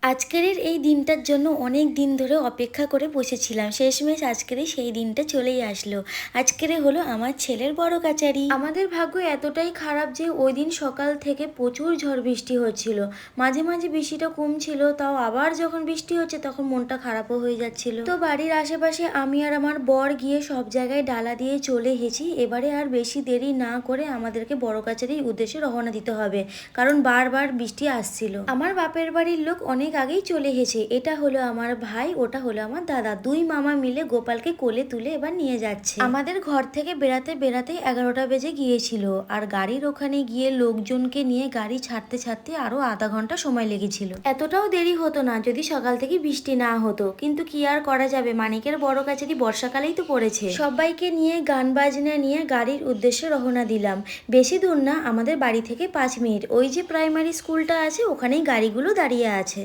আজকের এই দিনটার জন্য অনেক দিন ধরে অপেক্ষা করে বসেছিলাম। শেষমেশ আজকেরই সেই দিনটা চলেই আসলো। আজকেরে হলো আমার ছেলের বড় কাচারি। আমাদের ভাগ্য এতটাই খারাপ যে ওই দিন সকাল থেকে প্রচুর ঝড় বৃষ্টি হচ্ছিল। মাঝে মাঝে বৃষ্টিটা কমছিল, তাও আবার যখন বৃষ্টি হচ্ছে তখন মনটা খারাপও হয়ে যাচ্ছিল। তো বাড়ির আশেপাশে আমি আর আমার বর গিয়ে সব জায়গায় ডালা দিয়ে চলে এসেছি। এবারে আর বেশি দেরি না করে আমাদেরকে বড় কাচারির উদ্দেশ্যে রওনা দিতে হবে, কারণ বারবার বৃষ্টি আসছিল। আমার বাপের বাড়ির লোক অনেক আগেই চলে এসেছে। এটা হলো আমার ভাই, ওটা হলো আমার দাদা। দুই মামা মিলে গোপালকে কোলে তুলে এবার নিয়ে যাচ্ছে। আমাদের ঘর থেকে বেরাতে বেরাতে 11টা বেজে গিয়েছিল, আর গাড়ির ওখানে গিয়ে লোকজনকে নিয়ে গাড়ি ছাড়তে ছাড়তে আরো আধা ঘন্টা সময় লেগেছিল। এতটাও দেরি হতো না যদি সকাল থেকে বৃষ্টি না হতো, কিন্তু কি আর করা যাবে, মানিকের বড় কাচারি বর্ষাকালেই তো পড়েছে। সবাইকে নিয়ে গান বাজনা নিয়ে গাড়ির উদ্দেশ্যে রওনা দিলাম। বেশি দূর না, আমাদের বাড়ি থেকে 5 মিনিট। ওই যে প্রাইমারি স্কুলটা আছে ওখানেই গাড়িগুলো দাঁড়িয়ে আছে।